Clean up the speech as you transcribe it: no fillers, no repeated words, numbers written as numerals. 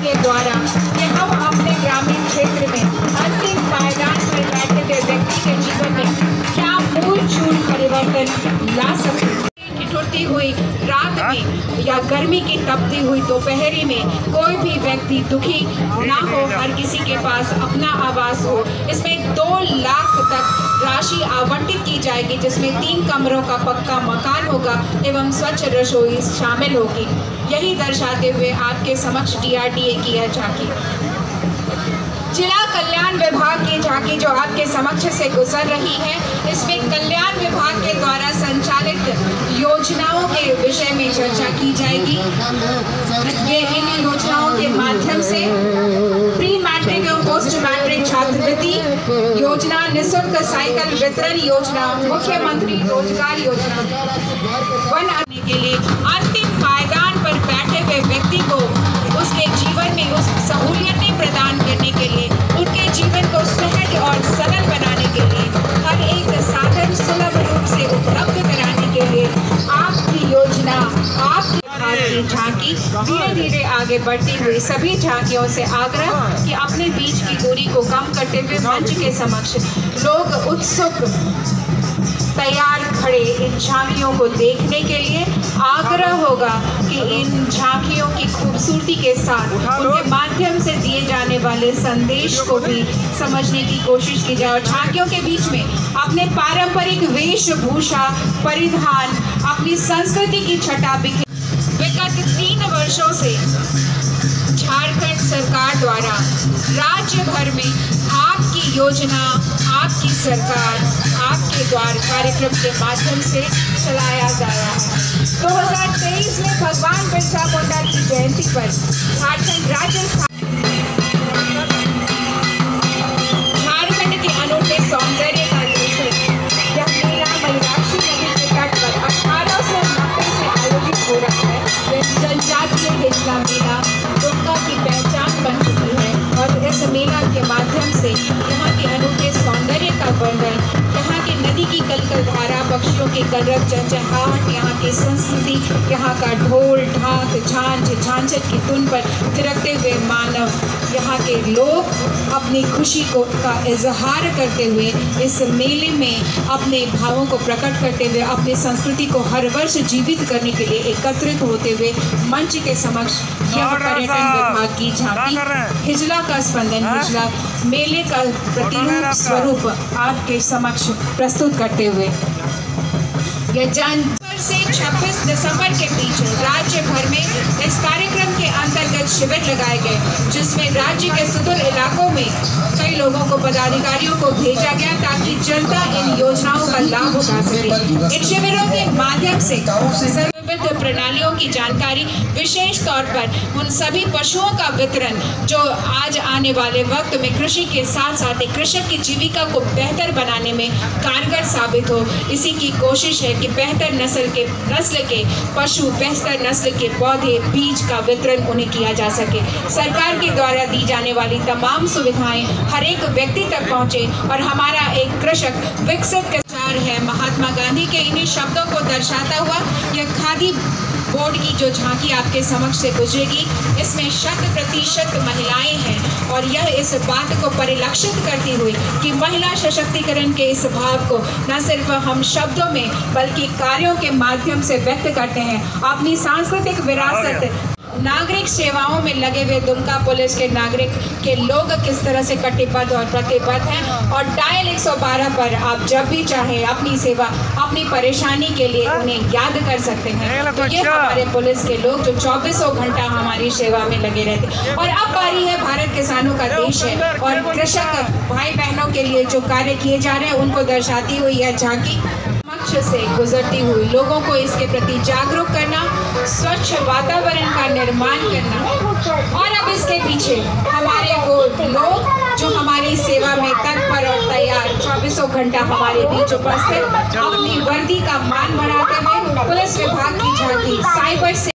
के द्वारा कि हम अपने ग्रामीण क्षेत्र में अंतिम पायदान पर बैठे हुए व्यक्ति के जीवन में क्या मूलचूल परिवर्तन ला सकते। ठिठुरती हुई रात में या गर्मी की तपती हुई दोपहरी में कोई भी व्यक्ति दुखी ना हो, हर किसी के पास अपना आवास हो। इसमें 2 लाख तक राशि आवंटित की जाएगी, जिसमें 3 कमरों का पक्का मकान होगा एवं स्वच्छ रसोई शामिल होगी। यही दर्शाते हुए आपके समक्ष DRDA की यह झांकी, जिला कल्याण विभाग की झांकी जो आपके समक्ष से गुजर रही है, इसमें कल्याण विभाग के द्वारा संचालित योजनाओं के विषय में चर्चा की जाएगी। ये इन योजनाओं के माध्यम से प्री मैट्रिक एवं पोस्ट मैट्रिक छात्रवृत्ति योजना, निःशुल्क साइकिल वितरण योजना, मुख्यमंत्री रोजगार योजना बनाने के लिए अंतिम पायदान पर बैठे हुए व्यक्ति को उसके जीवन में उस सहूलियतें प्रदान करने के लिए, उनके जीवन को सहज और सरल बनाने के लिए, हर एक साधन सुलभ रूप से उपलब्ध कराने के लिए आपकी योजना, आपकी झांकी धीरे धीरे आगे बढ़ती हुई सभी झांकियों से आग्रह कि अपने बीच की दूरी को कम करते हुए मंच के समक्ष लोग उत्सुक तैयार खड़े इन झांकियों को देखने के लिए आग्रह होगा कि इन झांकियों की खूबसूरती के साथ उनके माध्यम से दिए जाने वाले संदेश को भी समझने की कोशिश की जाए और झांकियों के बीच में अपने पारंपरिक वेशभूषा परिधान, अपनी संस्कृति की छटा बिखेर। विगत 3 वर्षों से झारखंड सरकार द्वारा राज्य भर में आपकी योजना, आपकी सरकार, आपके द्वार कार्यक्रम के माध्यम से चलाया जा रहा है। 2023 में भगवान बिरसा मुंडा की जयंती पर झारखंड के अनूठे सौंदर्य का दर्शन यह मेला मयूराक्षी नदी के तट पर 1890 से आयोजित हो रहा है। यह जनजातीय हिजला मेला दुमका की पहचान बन चुकी है और इस मेला के माध्यम से यहाँ के अनूठे सौंदर्य का वर्णन, यहाँ की नदी की कलकल धारा, पक्षियों की कलरव चहचहाहट, यहाँ की संस्कृति, यहाँ का ढोल ढाक झांझ झांझर की धुन पर थिरकते हुए मानव, यहाँ के लोग अपनी खुशी को का इजहार करते हुए इस मेले में अपने भावों को प्रकट करते हुए अपनी संस्कृति को हर वर्ष जीवित करने के लिए एकत्रित होते हुए मंच के समक्ष यह पर्यटन विभाग की झांकी हिजला का स्पंदन, हिजला मेले का प्रतिरूप स्वरूप आपके समक्ष प्रस्तुत करते हुए यह जनवरी से 26 दिसंबर के बीच राज्य भर में इस कार्यक्रम के अंतर्गत शिविर लगाए गए, जिसमें राज्य के सुदूर इलाकों में कई लोगों को, पदाधिकारियों को भेजा गया ताकि जनता इन योजनाओं का लाभ उठा सके। इन शिविरों के माध्यम से विविध प्रणालियों की जानकारी, विशेष तौर पर उन सभी पशुओं का वितरण जो आज आने वाले वक्त में कृषि के साथ साथ कृषक की जीविका को बेहतर बनाने में कारगर साबित हो, इसी की कोशिश है कि बेहतर नस्ल के पशु, बेहतर नस्ल के पौधे, बीज का वितरण उन्हें किया जा सके। सरकार के द्वारा दी जाने वाली तमाम सुविधाएं हर एक व्यक्ति तक पहुंचे और हमारा एक कृषक विकसित है। महात्मा गांधी के इन्हीं शब्दों को दर्शाता हुआ यह खादी बोर्ड की जो झांकी आपके समक्ष से गुजरेगी, इसमें 100% महिलाएं हैं और यह इस बात को परिलक्षित करती हुई कि महिला सशक्तिकरण के इस भाव को न सिर्फ हम शब्दों में बल्कि कार्यों के माध्यम से व्यक्त करते हैं। अपनी सांस्कृतिक विरासत, नागरिक सेवाओं में लगे हुए दुमका पुलिस के नागरिक के लोग किस तरह से कटिबद्ध और प्रतिबद्ध हैं और डायल 112 पर आप जब भी चाहें अपनी सेवा, अपनी परेशानी के लिए उन्हें याद कर सकते हैं। तो ये हमारे पुलिस के लोग जो 24 घंटा हमारी सेवा में लगे रहते हैं। और अब बारी है, भारत किसानों का देश है और कृषक भाई बहनों के लिए जो कार्य किए जा रहे हैं उनको दर्शाती हुई यह झांकी से गुजरती हुई लोगों को इसके प्रति जागरूक करना, स्वच्छ वातावरण का निर्माण करना और अब इसके पीछे हमारे वो लोग जो हमारी सेवा में तत्पर और तैयार 24 घंटा हमारे बीच उपस्थित अपनी वर्दी का मान बढ़ाते हुए पुलिस विभाग की झांकी साइबर से